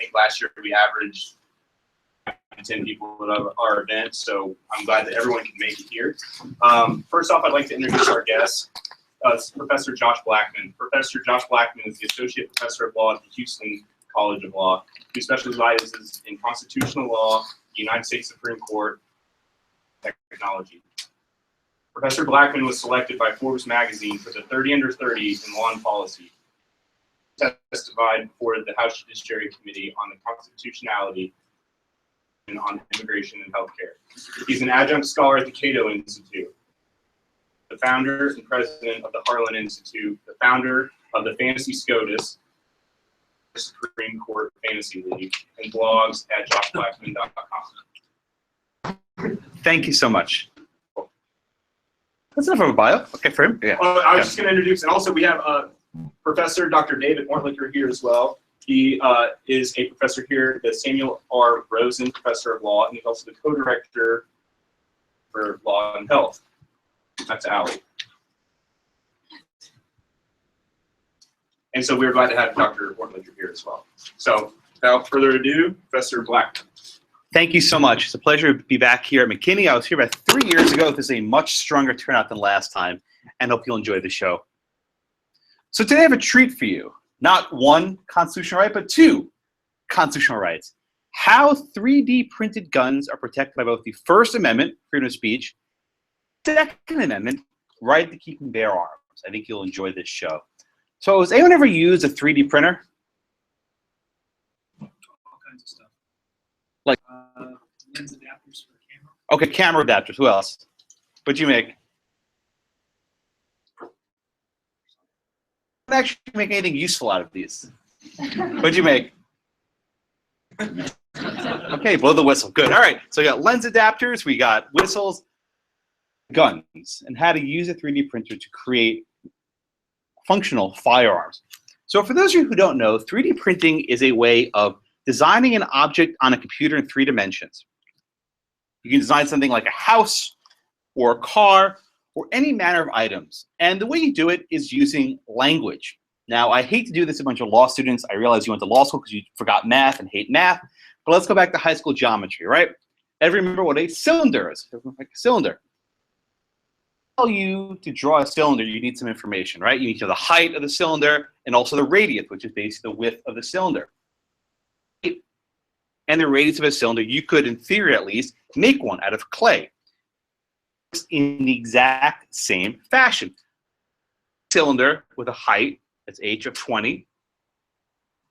think last year we averaged 10 people at our event, so I'm glad that everyone can make it here. First off, I'd like to introduce our guest. It's Professor Josh Blackman. Professor Josh Blackman is the Associate Professor of Law at the Houston College of Law, who specializes in constitutional law, the United States Supreme Court, and technology. Professor Blackman was selected by Forbes magazine for the 30 Under 30 in Law and Policy. He testified before the House Judiciary Committee on the constitutionality and on immigration and healthcare. He's an adjunct scholar at the Cato Institute, the founder and president of the Harlan Institute, the founder of the Fantasy SCOTUS, Supreme Court Fantasy League, and blogs at joshblackman.com. Thank you so much. That's enough of a bio. Okay, for him. Yeah. I was just going to introduce, and also we have Professor Dr. David Mortlicker here as well. He is a professor here, the Samuel R. Rosen Professor of Law, and he's also the co-director for Law and Health. That's Allie. And so we're glad to have Dr. Mortlicker here as well. So without further ado, Professor Blackman. Thank you so much. It's a pleasure to be back here at McKinney. I was here about 3 years ago. This is a much stronger turnout than last time, and hope you'll enjoy the show. So today I have a treat for you. Not one constitutional right, but two constitutional rights. How 3D printed guns are protected by both the First Amendment, freedom of speech, Second Amendment, right to keep and bear arms. I think you'll enjoy this show. So has anyone ever used a 3D printer? All kinds of stuff. Like lens adapters for camera. Okay, camera adapters. Who else? What'd you make? I didn't actually make anything useful out of these. What'd you make? Okay, blow the whistle. Good. All right. So we got lens adapters, we got whistles, guns, and how to use a 3D printer to create functional firearms. So for those of you who don't know, 3D printing is a way of designing an object on a computer in 3 dimensions. You can design something like a house or a car or any manner of items. And the way you do it is using language. Now, I hate to do this to a bunch of law students. I realize you went to law school because you forgot math and hate math. But let's go back to high school geometry, right? Everyone remember what a cylinder is? Like a cylinder. Tell you to draw a cylinder, you need some information, right? You need to know the height of the cylinder and also the radius, which is basically the width of the cylinder. And the radius of a cylinder, you could, in theory at least, make one out of clay in the exact same fashion. Cylinder with a height, that's h of 20,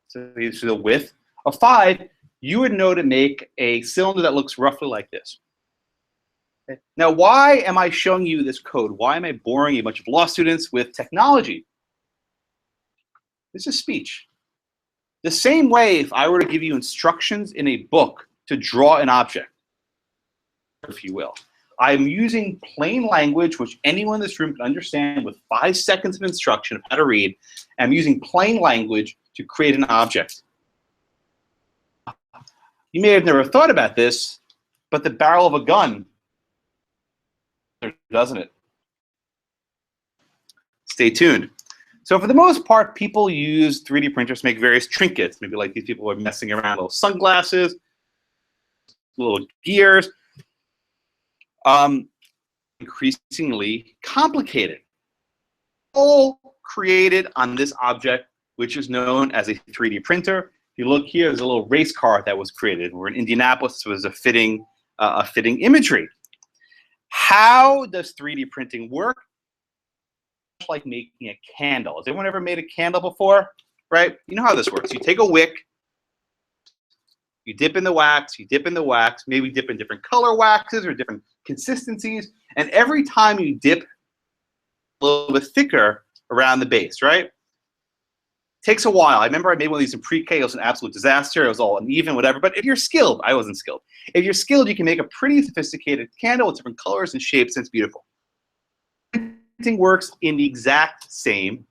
so this is the width of 5, you would know to make a cylinder that looks roughly like this. Okay. Now, why am I showing you this code? Why am I boring a bunch of law students with technology? This is speech. The same way if I were to give you instructions in a book to draw an object, if you will. I'm using plain language, which anyone in this room can understand with 5 seconds of instruction of how to read. I'm using plain language to create an object. You may have never thought about this, but the barrel of a gun, doesn't it? Stay tuned. So for the most part, people use 3D printers to make various trinkets. Maybe like these people are messing around, little sunglasses, little gears. Increasingly complicated. All created on this object, which is known as a 3D printer. If you look here, there's a little race car that was created. We're in Indianapolis, so it was a fitting imagery. How does 3D printing work? Like making a candle. Has anyone ever made a candle before? Right? You know how this works. You take a wick, you dip in the wax, maybe dip in different color waxes or different consistencies, and every time you dip a little bit thicker around the base, right? Takes a while. I remember I made one of these in pre-K. It was an absolute disaster. It was all uneven, whatever. But if you're skilled, I wasn't skilled. If you're skilled, you can make a pretty sophisticated candle with different colors and shapes, and it's beautiful. Printing works in the exact same,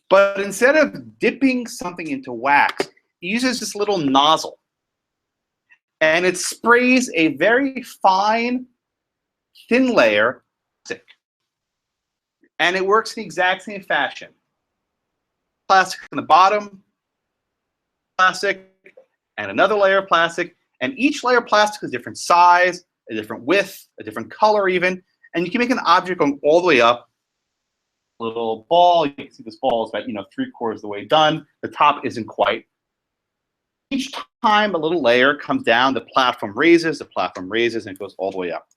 but instead of dipping something into wax, it uses this little nozzle. And it sprays a very fine, thin layer of plastic. And it works in the exact same fashion. Plastic on the bottom, plastic and another layer of plastic. And each layer of plastic is a different size, a different width, a different color even. And you can make an object going all the way up. A little ball, you can see this ball is about 3/4 of the way done. The top isn't quite. Each time a little layer comes down, the platform raises, and it goes all the way up.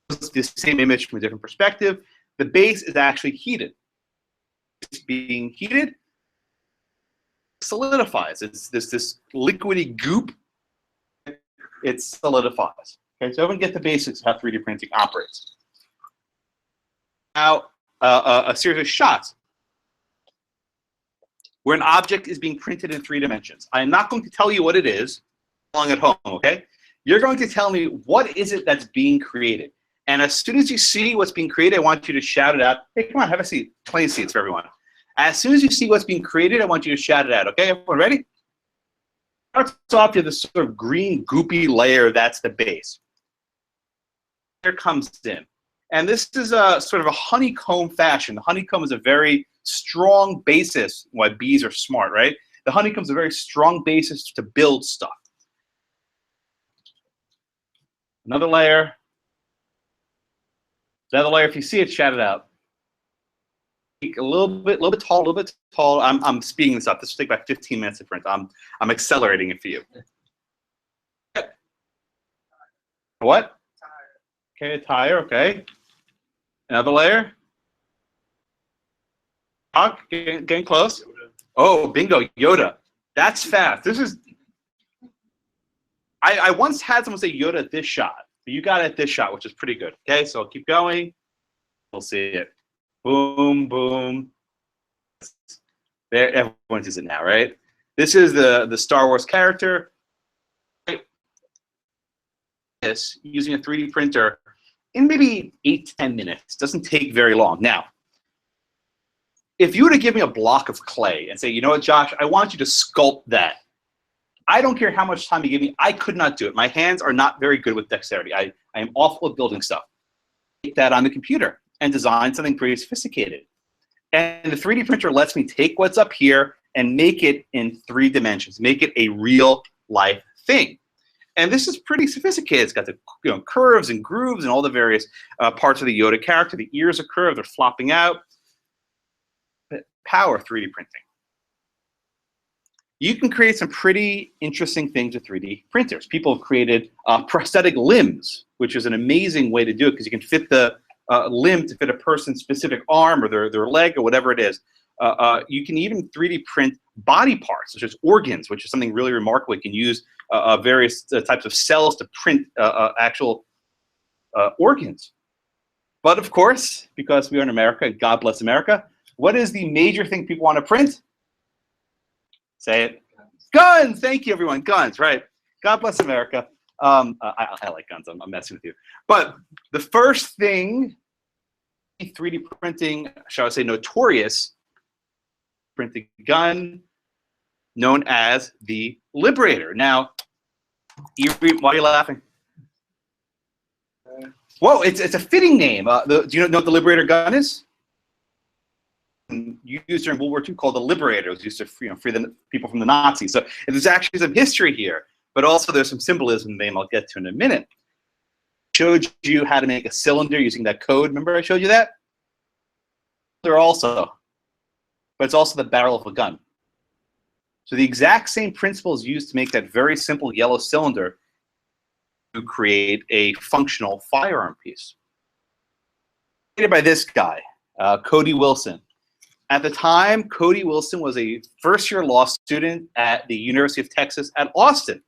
It's the same image from a different perspective. The base is actually heated. It's being heated, solidifies. It's this liquidy goop. It solidifies. Okay, so everyone get the basics of how 3D printing operates. Now, a series of shots where an object is being printed in 3 dimensions. I am not going to tell you what it is along at home, okay? You're going to tell me what is it that's being created. And as soon as you see what's being created, I want you to shout it out. Hey, come on, have a seat. 20 seats for everyone. As soon as you see what's being created, I want you to shout it out, okay? Everyone ready? Starts off to this sort of green, goopy layer. That's the base. Here comes in. And this is a sort of a honeycomb fashion. The honeycomb is a very strong basis why bees are smart, right? The honeycomb is a very strong basis to build stuff. Another layer. Another layer. If you see it, shout it out. A little bit tall. I'm speeding this up. This will take about 15 minutes to print. I'm accelerating it for you. What? Okay, a tire. Okay. Another layer. Oh, getting close. Oh, bingo, Yoda. That's fast. This is. I once had someone say Yoda at this shot, but you got it at this shot, which is pretty good. Okay, so I'll keep going. We'll see it. Boom, boom. There, everyone sees it now, right? This is the Star Wars character. This using a 3D printer in maybe 8 to 10 minutes. Doesn't take very long. Now, if you were to give me a block of clay and say, you know what, Josh, I want you to sculpt that. I don't care how much time you give me. I could not do it. My hands are not very good with dexterity. I am awful at building stuff. Take that on the computer and design something pretty sophisticated. And the 3D printer lets me take what's up here and make it in 3 dimensions, make it a real life thing. And this is pretty sophisticated. It's got the curves and grooves and all the various parts of the Yoda character. The ears are curved, they're flopping out. Power of 3D printing. You can create some pretty interesting things with 3D printers. People have created prosthetic limbs, which is an amazing way to do it because you can fit the limb to fit a person's specific arm or their leg or whatever it is. You can even 3D print body parts, such as organs, which is something really remarkable. You can use various types of cells to print actual organs. But of course, because we are in America, and God bless America, what is the major thing people want to print? Say it. Guns! Thank you, everyone. Guns, right. God bless America. I like guns. I'm messing with you. But the first thing 3D printing, shall I say, notorious printing gun, known as the Liberator. Now, why are you laughing? Whoa, it's a fitting name. Do you know what the Liberator gun is? Used during World War II, called the Liberator. It was used to free the people from the Nazis. So there's actually some history here, but also there's some symbolism in the name I'll get to in a minute. I showed you how to make a cylinder using that code. Remember I showed you that? But it's also the barrel of a gun. So the exact same principle is used to make that very simple yellow cylinder to create a functional firearm piece. Created by this guy, Cody Wilson. At the time, Cody Wilson was a first-year law student at the University of Texas at Austin.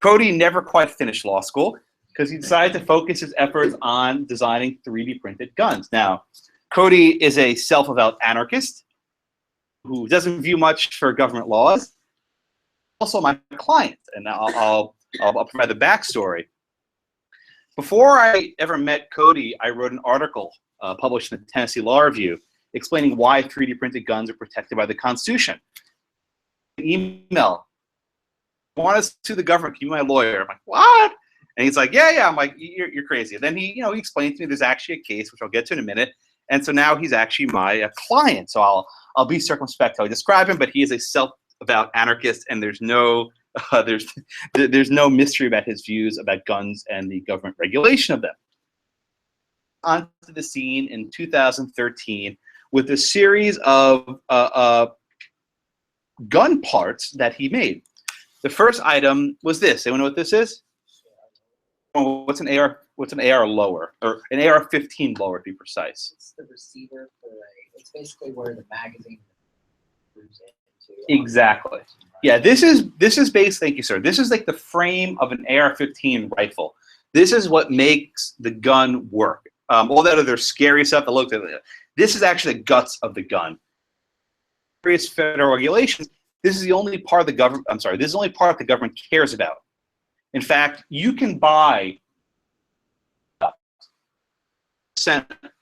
Cody never quite finished law school because he decided to focus his efforts on designing 3D printed guns. Now, Cody is a self-avowed anarchist who doesn't view much for government laws. Also my client, and I'll provide the backstory. Before I ever met Cody, I wrote an article published in the Tennessee Law Review explaining why 3D printed guns are protected by the Constitution. An email. I want to sue the government. Can you be my lawyer? I'm like, what? And he's like, yeah. I'm like, you're crazy. And then he explained to me there's actually a case, which I'll get to in a minute. And so now he's actually my client. So I'll be circumspect how I describe him, but he is a about anarchists, and there's no there's no mystery about his views about guns and the government regulation of them. Onto the scene in 2013 with a series of gun parts that he made. The first item was this. Anyone know what this is? Oh, what's an AR? What's an AR lower, or an AR-15 lower, to be precise? It's the receiver for it's basically where the magazine moves into. Exactly. Yeah, this is based. Thank you, sir. This is like the frame of an AR-15 rifle. This is what makes the gun work. All that other scary stuff that looked at it. This is actually the guts of the gun. Various federal regulations. This is the only part of the government. I'm sorry. This is the only part the government cares about. In fact, you can buy %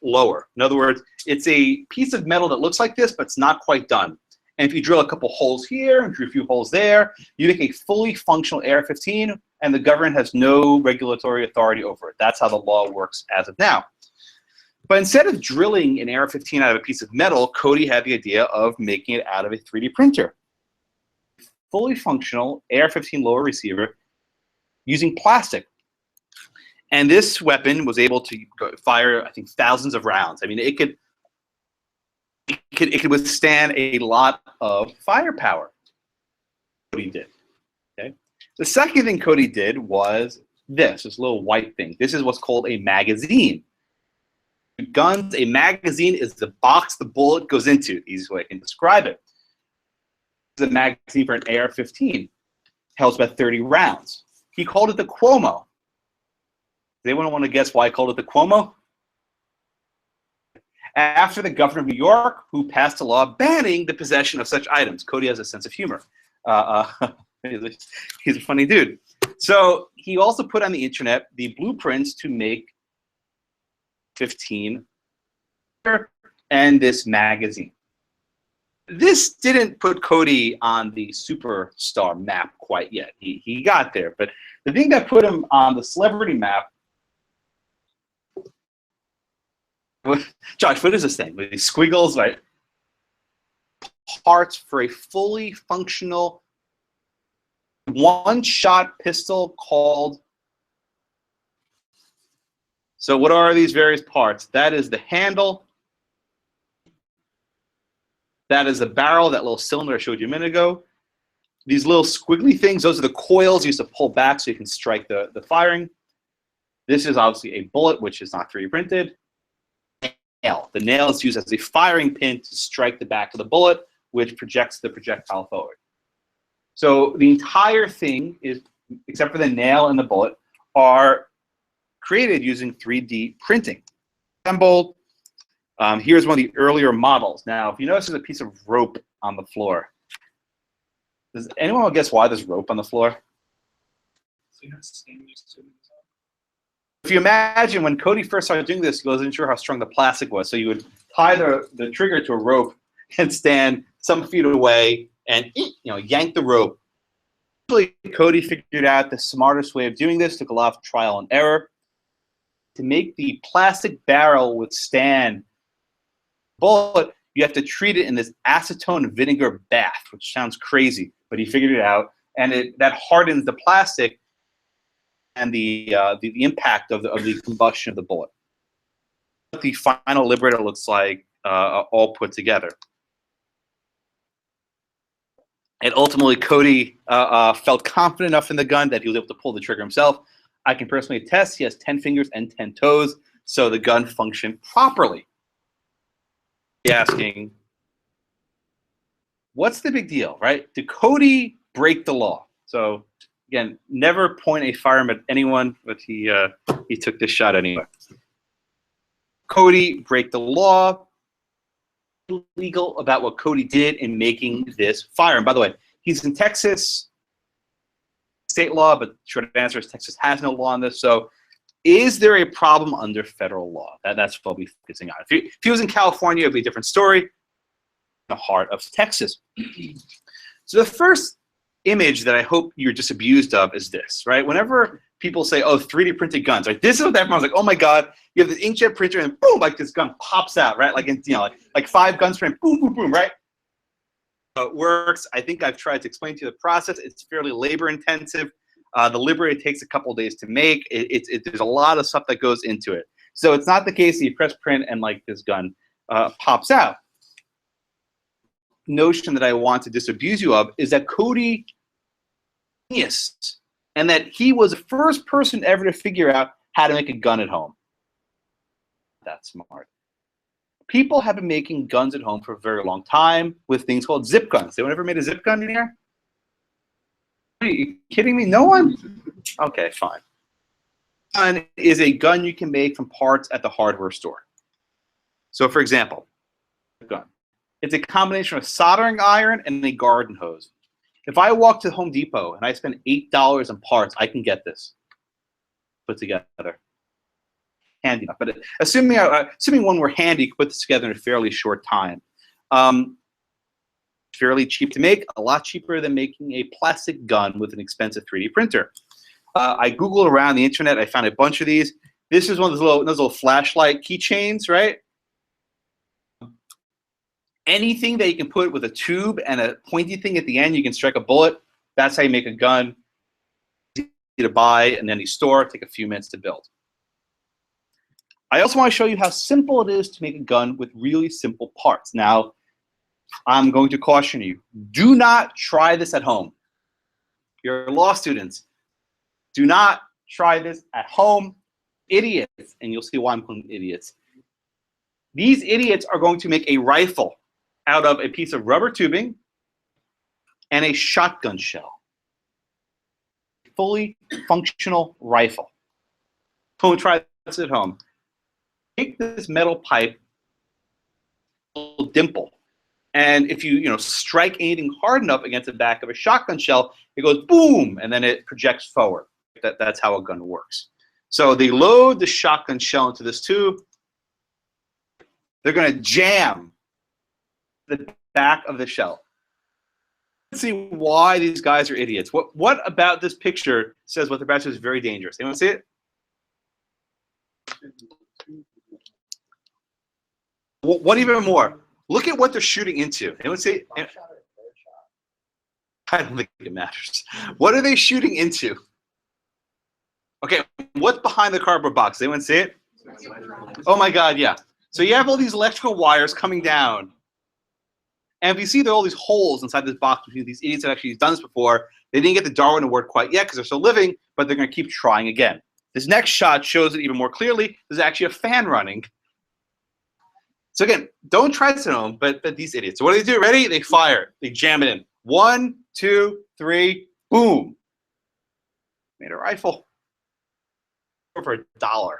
lower. In other words, it's a piece of metal that looks like this, but it's not quite done. And if you drill a couple holes here and drill a few holes there, you make a fully functional AR-15, and the government has no regulatory authority over it. That's how the law works as of now. But instead of drilling an AR-15 out of a piece of metal, Cody had the idea of making it out of a 3D printer. Fully functional AR-15 lower receiver using plastic. And this weapon was able to fire, I think, thousands of rounds. I mean, it could withstand a lot of firepower. Cody did. Okay. The second thing Cody did was this little white thing. This is what's called a magazine. Guns, a magazine is the box the bullet goes into. The easiest way I can describe it. The magazine for an AR-15 holds about 30 rounds. He called it the Cuomo. Does anyone want to guess why I called it the Cuomo? After the governor of New York, who passed a law banning the possession of such items. Cody has a sense of humor. He's a funny dude. So he also put on the internet the blueprints to make 15 and this magazine. This didn't put Cody on the superstar map quite yet. He got there. But the thing that put him on the celebrity map, Josh, what is this thing? With these squiggles, right? Parts for a fully functional one-shot pistol called. So what are these various parts? That is the handle. That is the barrel, that little cylinder I showed you a minute ago. These little squiggly things, those are the coils used to pull back so you can strike the firing. This is obviously a bullet, which is not 3D printed. Nail. The nail is used as a firing pin to strike the back of the bullet, which projects the projectile forward. So the entire thing is, except for the nail and the bullet, are created using 3D printing. Assembled. Here's one of the earlier models. Now, if you notice there's a piece of rope on the floor. Does anyone want to guess why there's rope on the floor? So you're not standing next to it. If you imagine when Cody first started doing this, he wasn't sure how strong the plastic was. So you would tie the trigger to a rope and stand some feet away and yank the rope. Eventually, Cody figured out the smartest way of doing this, took a lot of trial and error. To make the plastic barrel withstand bullet, you have to treat it in this acetone vinegar bath, which sounds crazy, but he figured it out, and that hardens the plastic and the impact of the combustion of the bullet. What the final Liberator looks like all put together. And ultimately, Cody felt confident enough in the gun that he was able to pull the trigger himself. I can personally attest he has 10 fingers and 10 toes, so the gun functioned properly. Asking, what's the big deal, right? Did Cody break the law? So again, never point a firearm at anyone, but he took this shot anyway. Cody break the law. Illegal about what Cody did in making this firearm. By the way, he's in Texas. State law, but the short answer is Texas has no law on this. So is there a problem under federal law? That's what we'll be focusing on. If he was in California, it would be a different story. In the heart of Texas. So the first image that I hope you're disabused of is this, right? Whenever people say, oh, 3D printed guns, right? This is what everyone's like, oh my God, you have the inkjet printer and boom, like this gun pops out, right? Like, like 5 guns print, boom, boom, boom, right? works. I think I've tried to explain to you the process. It's fairly labor intensive. The Liberator takes a couple days to make. There's a lot of stuff that goes into it. So it's not the case that you press print and like this gun pops out. Notion that I want to disabuse you of is that Cody genius, and that he was the first person ever to figure out how to make a gun at home. That's smart. People have been making guns at home for a very long time with things called zip guns. Anyone ever made a zip gun in here? Are you kidding me? No one? Okay, fine. Gun is a gun you can make from parts at the hardware store. So, for example, a gun. It's a combination of a soldering iron and a garden hose. If I walk to Home Depot and I spend $8 on parts, I can get this put together. Handy enough. But assuming one were handy, you could put this together in a fairly short time. Fairly cheap to make, a lot cheaper than making a plastic gun with an expensive 3D printer. I Googled around the internet. I found a bunch of these. This is one of those little flashlight keychains, right? Anything that you can put with a tube and a pointy thing at the end, you can strike a bullet. That's how you make a gun. Easy to buy in any store. Take a few minutes to build. I also want to show you how simple it is to make a gun with really simple parts. Now, I'm going to caution you. Do not try this at home. You're law students. Do not try this at home. Idiots, and you'll see why I'm calling them idiots. These idiots are going to make a rifle out of a piece of rubber tubing and a shotgun shell. Fully functional rifle. Don't try this at home. Take this metal pipe, a little dimple, and if you strike anything hard enough against the back of a shotgun shell, it goes boom, and then it projects forward. That's how a gun works. So they load the shotgun shell into this tube. They're going to jam the back of the shell. Let's see why these guys are idiots. What about this picture says what they're about to do is very dangerous? Anyone see it? What even more? Look at what they're shooting into. Anyone see it? I don't think it matters. What are they shooting into? Okay, what's behind the cardboard box? Anyone see it? Oh my God, yeah. So you have all these electrical wires coming down. And if you see there are all these holes inside this box between these idiots that actually done this before, they didn't get the Darwin Award quite yet because they're still living, but they're going to keep trying again. This next shot shows it even more clearly. There's actually a fan running. So again, don't try this at home, but these idiots. So what do they do? Ready? They fire. They jam it in. 1, 2, 3, boom. Made a rifle. For $1.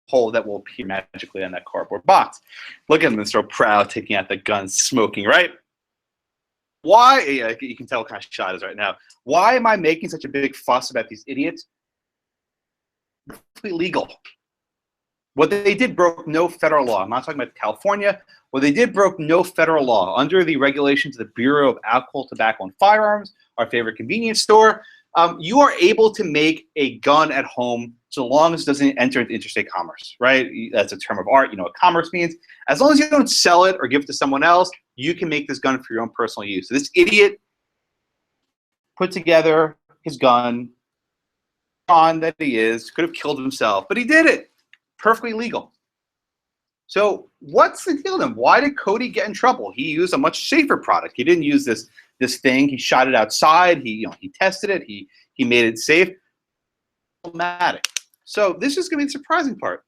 Hole that will appear magically on that cardboard box. Look at them, so proud, taking out the gun, smoking, right? Why? Yeah, you can tell what kind of shot it is right now. Why am I making such a big fuss about these idiots? Perfectly legal. What they did broke no federal law. I'm not talking about California. What they did broke no federal law. Under the regulations of the Bureau of Alcohol, Tobacco, and Firearms, our favorite convenience store, you are able to make a gun at home so long as it doesn't enter into interstate commerce, right? That's a term of art. You know what commerce means. As long as you don't sell it or give it to someone else, you can make this gun for your own personal use. So this idiot put together his gun, on that he is, could have killed himself, but he did it. Perfectly legal. So what's the deal then? Why did Cody get in trouble? He used a much safer product. He didn't use this thing. He shot it outside. He tested it. He made it safe. Problematic. So this is going to be the surprising part.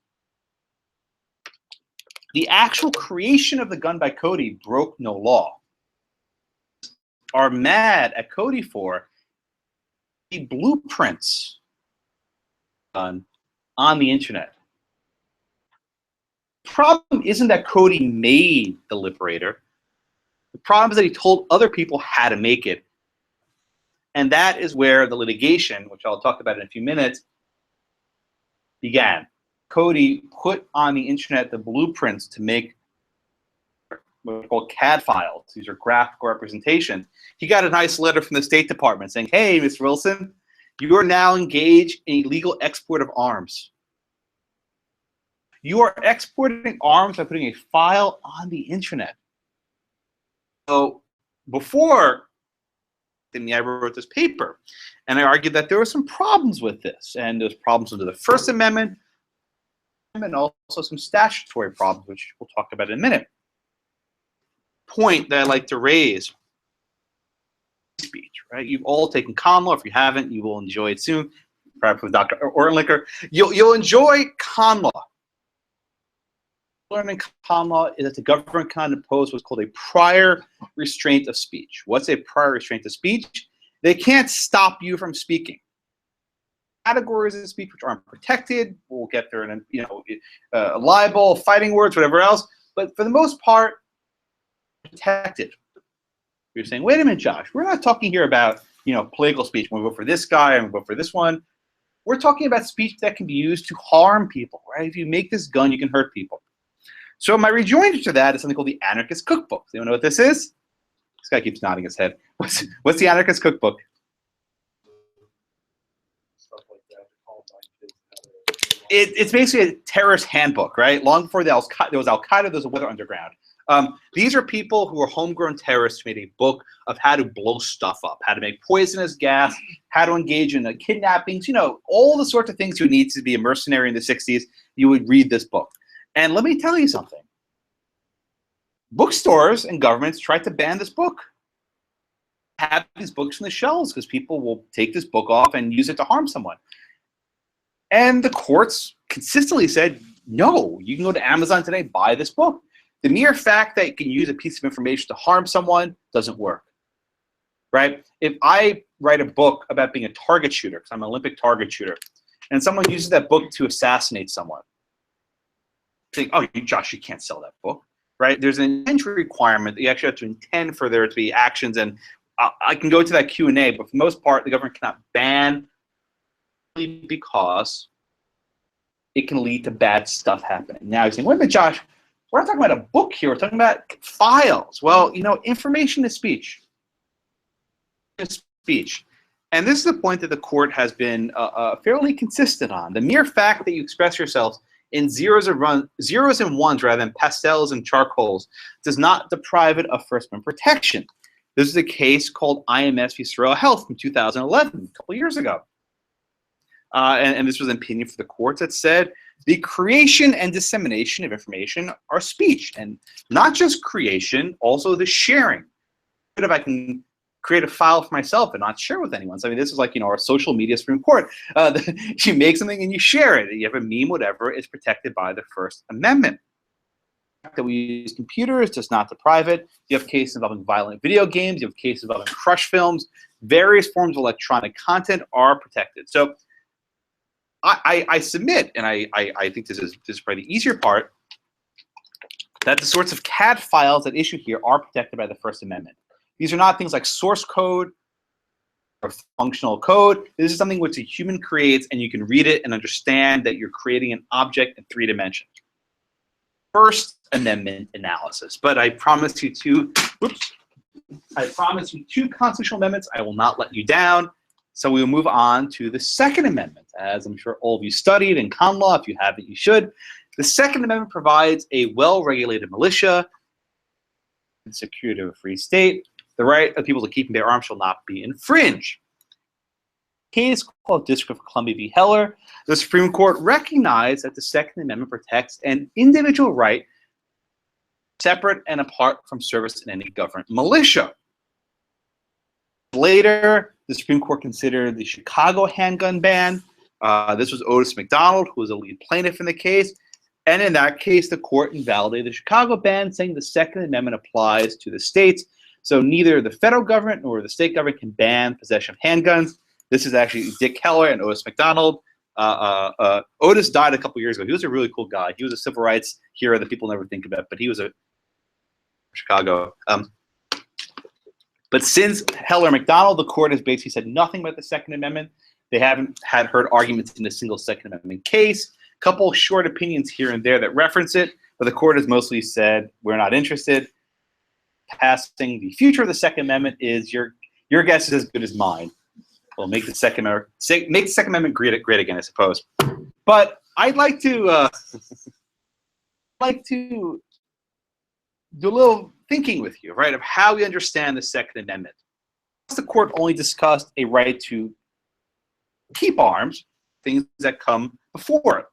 The actual creation of the gun by Cody broke no law. Are mad at Cody for the blueprints on the internet. The problem isn't that Cody made the Liberator. The problem is that he told other people how to make it. And that is where the litigation, which I'll talk about in a few minutes, began. Cody put on the internet the blueprints to make what are called CAD files. These are graphical representations. He got a nice letter from the State Department saying, hey, Mr. Wilson, you are now engaged in illegal export of arms. You are exporting arms by putting a file on the internet. So before I wrote this paper, and I argued that there were some problems with this, and there's problems under the First Amendment, and also some statutory problems, which we'll talk about in a minute. Point that I like to raise: speech, right? You've all taken common law. If you haven't, you will enjoy it soon. Perhaps with Dr. Ortlicker, you'll enjoy common law. Learning common law is that the government can impose what's called a prior restraint of speech. What's a prior restraint of speech? They can't stop you from speaking. Categories of speech which aren't protected, we'll get there in libel, fighting words, whatever else. But for the most part, protected. You're saying, wait a minute, Josh, we're not talking here about political speech. When we vote for this guy and we vote for this one, we're talking about speech that can be used to harm people, right? If you make this gun, you can hurt people. So my rejoinder to that is something called the Anarchist Cookbook. Do you know what this is? This guy keeps nodding his head. What's the Anarchist Cookbook? It's basically a terrorist handbook, right? Long before there was Al-Qaeda, there was a Weather Underground. These are people who are homegrown terrorists who made a book of how to blow stuff up, how to make poisonous gas, how to engage in kidnappings, all the sorts of things you need to be a mercenary in the 60s. You would read this book. And let me tell you something. Bookstores and governments tried to ban this book. Have these books on the shelves because people will take this book off and use it to harm someone. And the courts consistently said, no, you can go to Amazon today, buy this book. The mere fact that you can use a piece of information to harm someone doesn't work, right? If I write a book about being a target shooter, because I'm an Olympic target shooter, and someone uses that book to assassinate someone, think, oh, Josh, you can't sell that book, right? There's an intent requirement that you actually have to intend for there to be actions, and I can go to that Q&A, but for the most part, the government cannot ban because it can lead to bad stuff happening. Now you're saying, wait a minute, Josh, we're not talking about a book here, we're talking about files. Well, information is speech. It's speech. And this is the point that the court has been fairly consistent on. The mere fact that you express yourselves in zeros and ones rather than pastels and charcoals does not deprive it of First Amendment protection. This is a case called IMS v. Sorrel Health from 2011, a couple years ago. And this was an opinion for the courts that said the creation and dissemination of information are speech. And not just creation, also the sharing. If I can create a file for myself and not share with anyone. So, this is like, our social media Supreme Court. You make something and you share it. You have a meme, whatever, is protected by the First Amendment. The fact that we use computers does not deprive it. You have cases involving violent video games. You have cases involving crush films. Various forms of electronic content are protected. So I submit, and I think this is probably the easier part, that the sorts of CAD files at issue here are protected by the First Amendment. These are not things like source code or functional code. This is something which a human creates, and you can read it and understand that you're creating an object in 3 dimensions. First Amendment analysis. But I promise you two constitutional amendments. I will not let you down. So we will move on to the Second Amendment, as I'm sure all of you studied in common law. If you haven't, you should. The Second Amendment provides a well-regulated militia and security of a free state. The right of people to keep and bear arms shall not be infringed. A case called District of Columbia v. Heller, the Supreme Court recognized that the Second Amendment protects an individual right separate and apart from service in any government militia. Later, the Supreme Court considered the Chicago handgun ban. This was Otis McDonald, who was a lead plaintiff in the case. And in that case, the court invalidated the Chicago ban, saying the Second Amendment applies to the states. So neither the federal government nor the state government can ban possession of handguns. This is actually Dick Heller and Otis McDonald. Otis died a couple years ago. He was a really cool guy. He was a civil rights hero that people never think about, but he was a Chicago. But since Heller and McDonald, the court has basically said nothing about the Second Amendment. They haven't heard arguments in a single Second Amendment case. A couple short opinions here and there that reference it, but the court has mostly said we're not interested. Passing the future of the Second Amendment is your guess is as good as mine. We'll make the Second Amendment great again, I suppose. But I'd like to do a little thinking with you, right, of how we understand the Second Amendment. The court only discussed a right to keep arms, things that come before it.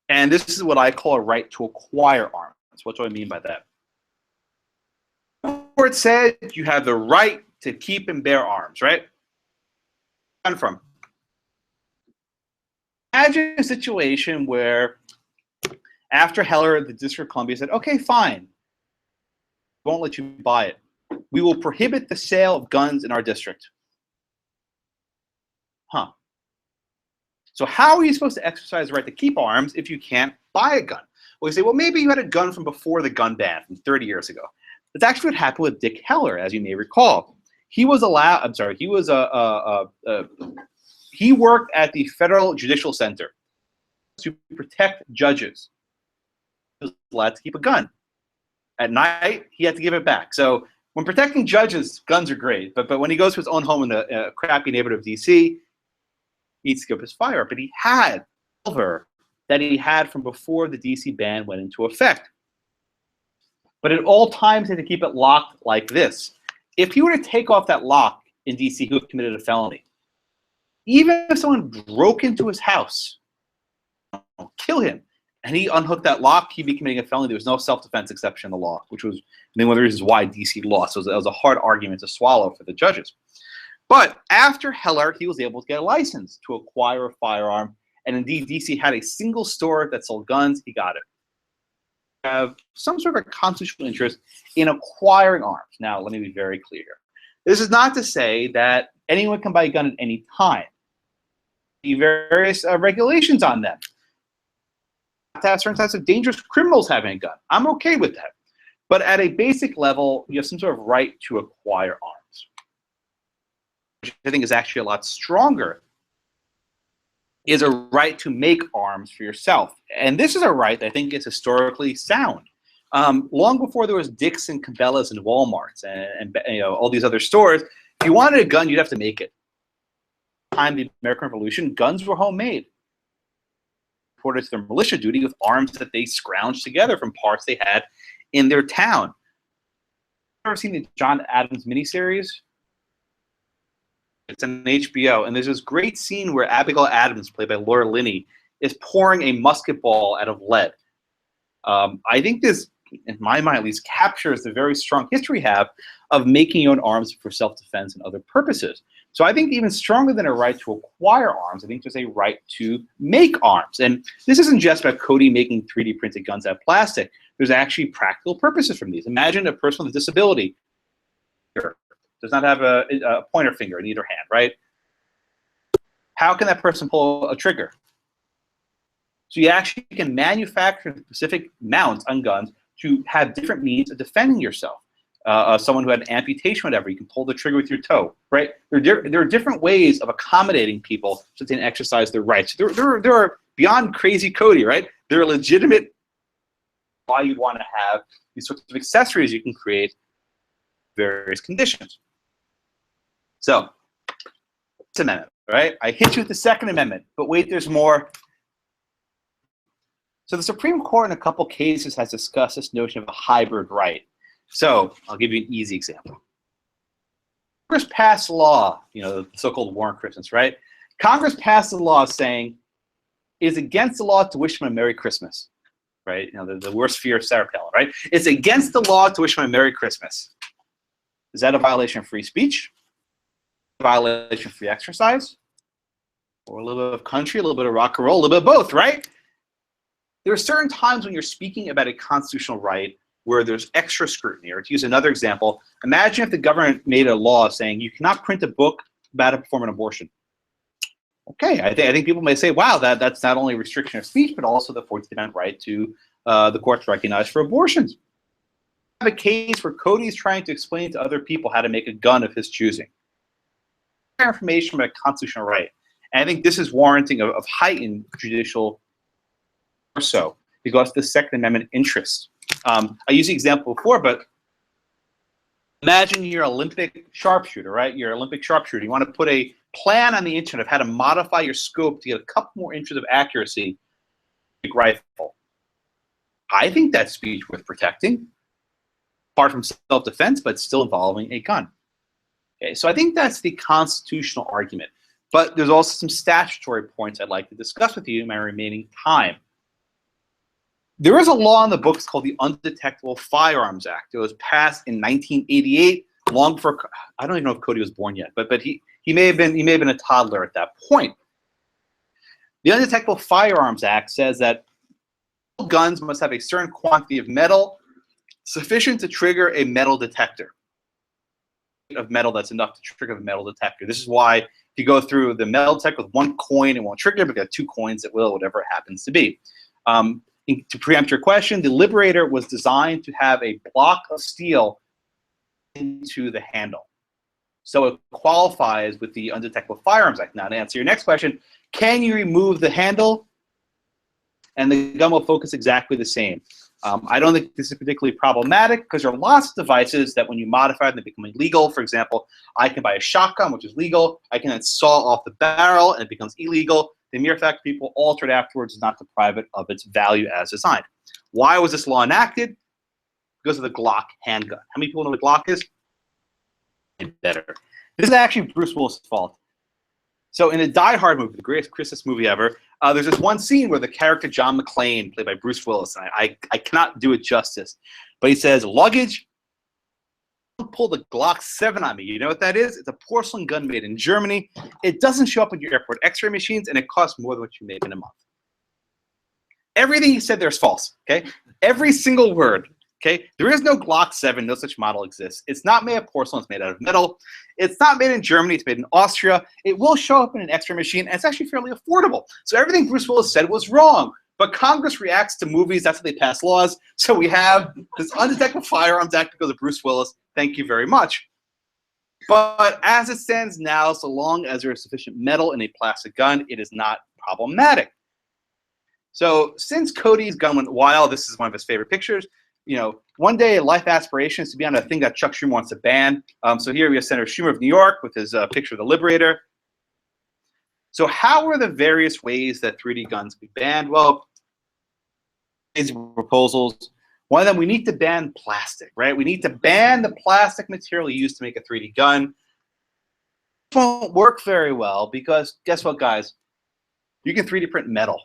And this is what I call a right to acquire arms. What do I mean by that? The court said you have the right to keep and bear arms, right? Where from? Imagine a situation where after Heller, the District of Columbia said, okay, fine, won't let you buy it. We will prohibit the sale of guns in our district. Huh. So how are you supposed to exercise the right to keep arms if you can't buy a gun? Well, you say, well, maybe you had a gun from before the gun ban from 30 years ago. That's actually what happened with Dick Heller, as you may recall. He was allowed, I'm sorry, he was he worked at the Federal Judicial Center to protect judges. He was allowed to keep a gun. At night, he had to give it back. So when protecting judges, guns are great. But when he goes to his own home in the crappy neighborhood of D.C., he needs to give his firearm. But he had a revolver that he had from before the D.C. ban went into effect. But at all times, he had to keep it locked like this. If he were to take off that lock in D.C., he would have committed a felony. Even if someone broke into his house, kill him, and he unhooked that lock, he'd be committing a felony. There was no self-defense exception in the law, which was one of the reasons why D.C. lost. So that was a hard argument to swallow for the judges. But after Heller, he was able to get a license to acquire a firearm. And indeed, D.C. had a single store that sold guns. He got it. Have some sort of a constitutional interest in acquiring arms. Now, let me be very clear. This is not to say that anyone can buy a gun at any time. The various regulations on them. To have certain types of dangerous criminals having a gun. I'm okay with that. But at a basic level, you have some sort of right to acquire arms, which I think is actually a lot stronger, is a right to make arms for yourself. And this is a right that I think is historically sound. Long before there was Dick's and Cabela's and Walmart's and all these other stores, if you wanted a gun, you'd have to make it. At the time of the American Revolution, guns were homemade. Reported to their militia duty with arms that they scrounged together from parts they had in their town. Ever seen the John Adams miniseries? It's on HBO, and there's this great scene where Abigail Adams, played by Laura Linney, is pouring a musket ball out of lead. I think this, in my mind at least, captures the very strong history we have of making your own arms for self-defense and other purposes. So I think even stronger than a right to acquire arms, I think there's a right to make arms. And this isn't just about Cody making 3D printed guns out of plastic. There's actually practical purposes from these. Imagine a person with a disability does not have a pointer finger in either hand, right? How can that person pull a trigger? So you actually can manufacture specific mounts on guns to have different means of defending yourself. Someone who had an amputation, whatever, you can pull the trigger with your toe, right? There are different ways of accommodating people so they can exercise their rights. There are beyond crazy Cody, right? There are legitimate why you'd want to have these sorts of accessories you can create various conditions. So, First Amendment, right? I hit you with the Second Amendment, but wait, there's more. So the Supreme Court in a couple cases has discussed this notion of a hybrid right. So I'll give you an easy example. Congress passed a law, the so-called War on Christmas, right? Congress passed a law saying it is against the law to wish them a Merry Christmas, right? The worst fear of Sarah Palin, right? It's against the law to wish them a Merry Christmas. Is that a violation of free speech? A violation of free exercise? Or a little bit of country, a little bit of rock and roll, a little bit of both, right? There are certain times when you're speaking about a constitutional right where there's extra scrutiny. Or to use another example, imagine if the government made a law saying you cannot print a book about how to perform an abortion. Okay, I think people may say, wow, that's not only a restriction of speech, but also the 14th Amendment right to the courts recognize for abortions. I have a case where Cody is trying to explain to other people how to make a gun of his choosing. Information about a constitutional right. And I think this is warranting of heightened judicial or so because of the Second Amendment interest. I used the example before, but imagine you're an Olympic sharpshooter, right? You're an Olympic sharpshooter. You want to put a plan on the internet of how to modify your scope to get a couple more inches of accuracy with a rifle. I think that's speech worth protecting. apart from self-defense, but still involving a gun. Okay, so I think that's the constitutional argument. But there's also some statutory points I'd like to discuss with you in my remaining time. There is a law in the books called the Undetectable Firearms Act. It was passed in 1988, long before, I don't even know if Cody was born yet, but he may have been a toddler at that point. The Undetectable Firearms Act says that all guns must have a certain quantity of metal sufficient to trigger a metal detector. Of metal that's enough to trigger a metal detector. This is why if you go through the metal detector with one coin, it won't trigger, but if you have 2 coins, it will, whatever it happens to be. To preempt your question, the Liberator was designed to have a block of steel into the handle. So it qualifies with the Undetectable Firearms Act. Now, to answer your next question, can you remove the handle and the gun will focus exactly the same? I don't think this is particularly problematic because there are lots of devices that when you modify them, they become illegal. For example, I can buy a shotgun, which is legal. I can then saw off the barrel and it becomes illegal. The mere fact people alter it afterwards is not deprive it of its value as designed. Why was this law enacted? Because of the Glock handgun. How many people know what Glock is? Better. This is actually Bruce Willis' fault. So in the Die Hard movie, the greatest Christmas movie ever, there's this one scene where the character John McClane, played by Bruce Willis, and I cannot do it justice, but he says, luggage, don't pull the Glock 7 on me. You know what that is? It's a porcelain gun made in Germany. It doesn't show up in your airport x-ray machines, and it costs more than what you make in a month. Everything he said there is false, okay? Every single word. Okay, there is no Glock 7, no such model exists. It's not made of porcelain, it's made out of metal. It's not made in Germany, it's made in Austria. It will show up in an x-ray machine, and it's actually fairly affordable. So everything Bruce Willis said was wrong. But Congress reacts to movies, that's how they pass laws. So we have this Undetectable Firearms Act because of Bruce Willis. Thank you very much. But as it stands now, so long as there is sufficient metal in a plastic gun, it is not problematic. So since Cody's gun went wild, this is one of his favorite pictures. You know, one day life aspiration is to be on a thing that Chuck Schumer wants to ban. So here we have Senator Schumer of New York with his picture of the Liberator. So how are the various ways that 3D guns be banned? Well, these proposals. One of them, we need to ban plastic, right? We need to ban the plastic material used to make a 3D gun. It won't work very well because guess what, guys? You can 3D print metal.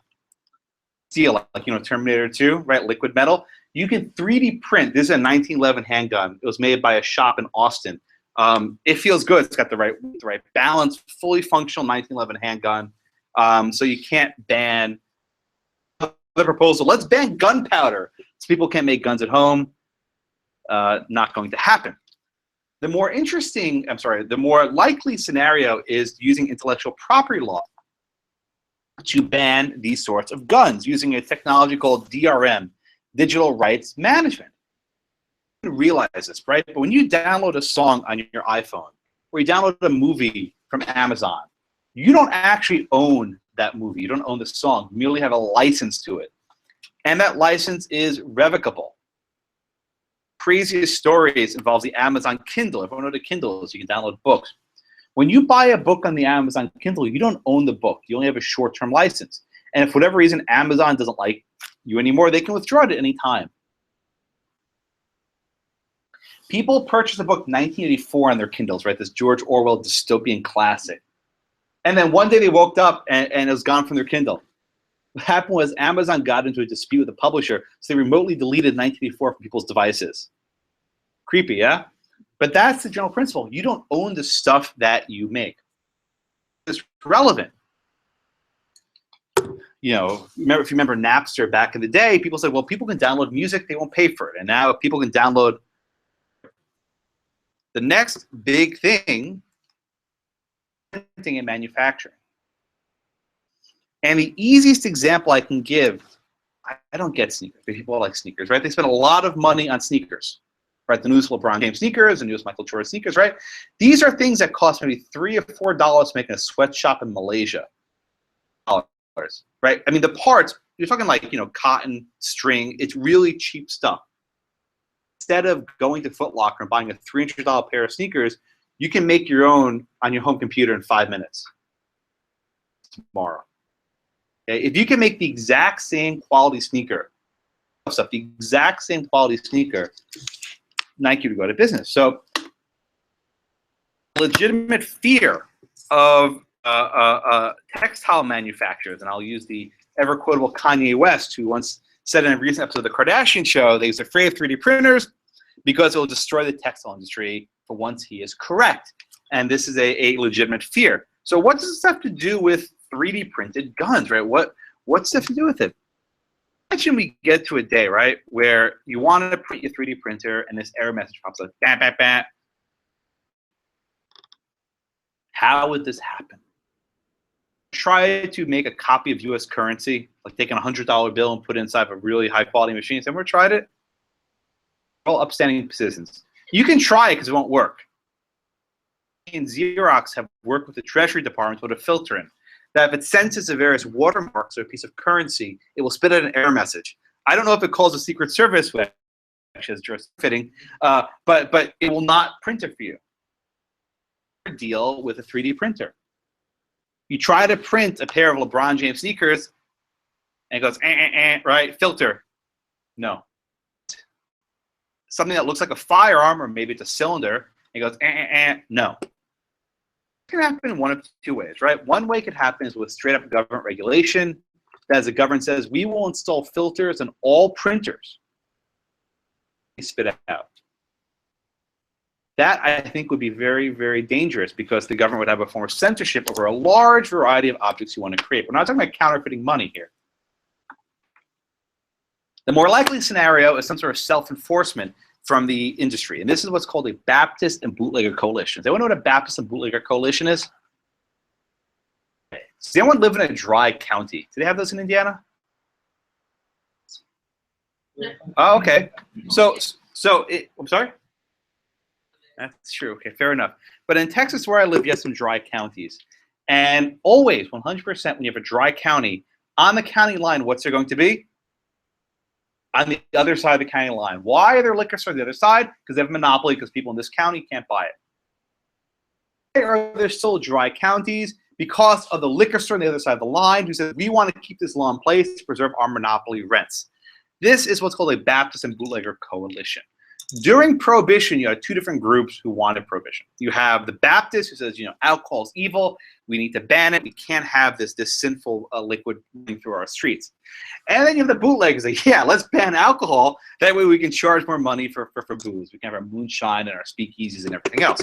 Steel, like, you know, Terminator 2, right? Liquid metal. You can 3D print. This is a 1911 handgun. It was made by a shop in Austin. It feels good. It's got the right balance, fully functional 1911 handgun. So you can't ban the proposal. Let's ban gunpowder so people can't make guns at home. Not going to happen. The more interesting, the more likely scenario is using intellectual property law to ban these sorts of guns using a technology called DRM, Digital Rights Management. You don't realize this, right? But when you download a song on your iPhone or you download a movie from Amazon, you don't actually own that movie. You don't own the song. You merely have a license to it. And that license is revocable. Craziest stories involves the Amazon Kindle. Everyone knows what a Kindle is. You can download books. When you buy a book on the Amazon Kindle, you don't own the book. You only have a short-term license. And if for whatever reason Amazon doesn't like you anymore, they can withdraw it at any time. People purchased the book 1984 on their Kindles, right? This George Orwell dystopian classic. And then one day they woke up and it was gone from their Kindle. What happened was Amazon got into a dispute with the publisher, so they remotely deleted 1984 from people's devices. Creepy, yeah? But that's the general principle. You don't own the stuff that you make. It's relevant. You know, if you remember Napster back in the day, people said, well, people can download music, they won't pay for it. And now people can download. The next big thing, printing and manufacturing. And the easiest example I can give, I don't get sneakers, but people like sneakers, right? They spend a lot of money on sneakers, right? The newest LeBron James sneakers, the newest Michael Jordan sneakers, right? These are things that cost maybe $3 or $4 to make in a sweatshop in Malaysia. Right? I mean, the parts, you're talking like, you know, cotton, string, it's really cheap stuff. Instead of going to Foot Locker and buying a $300 pair of sneakers, you can make your own on your home computer in 5 minutes. Tomorrow. Okay? If you can make the exact same quality sneaker, the exact same quality sneaker, Nike would go out of business. So legitimate fear of textile manufacturers, and I'll use the ever-quotable Kanye West, who once said in a recent episode of The Kardashian Show that he's afraid of 3D printers because it will destroy the textile industry. For once, he is correct. And this is a legitimate fear. So what does this have to do with 3D printed guns, right? What's this have to do with it? Imagine we get to a day, right, where you want to print your 3D printer and this error message pops up, bam, bam, bam. How would this happen? Try to make a copy of U.S. currency, like taking a $100 bill and put it inside of a really high-quality machine. Has anyone tried it? All upstanding citizens. You can try it because it won't work. And Xerox have worked with the Treasury Department to put a filter in that if it senses the various watermarks or a piece of currency, it will spit out an error message. I don't know if it calls the Secret Service, which is just fitting, but it will not print it for you. Deal with a 3D printer. You try to print a pair of LeBron James sneakers, and it goes, right? Filter. No. Something that looks like a firearm, or maybe it's a cylinder, and it goes, no. It can happen in one of two ways, right? One way it could happen is with straight up government regulation. That as the government says, we will install filters in all printers. They spit it out. That, I think, would be very, very dangerous because the government would have a form of censorship over a large variety of objects you want to create. We're not talking about counterfeiting money here. The more likely scenario is some sort of self-enforcement from the industry. And this is what's called a Baptist and Bootlegger Coalition. Does anyone know what a Baptist and Bootlegger Coalition is? Does anyone live in a dry county? Do they have those in Indiana? Oh, okay. I'm sorry? That's true. Okay, fair enough. But in Texas, where I live, you have some dry counties. And always, 100%, when you have a dry county, on the county line, what's there going to be? On the other side of the county line. Why are there liquor stores on the other side? Because they have a monopoly, because people in this county can't buy it. Why are there still dry counties? Because of the liquor store on the other side of the line who says, we want to keep this law in place to preserve our monopoly rents. This is what's called a Baptist and Bootlegger Coalition. During Prohibition, you had two different groups who wanted Prohibition. You have the Baptist who says, alcohol is evil. We need to ban it. We can't have this sinful liquid running through our streets. And then you have the bootleggers like, yeah, let's ban alcohol. That way we can charge more money for booze. We can have our moonshine and our speakeasies and everything else.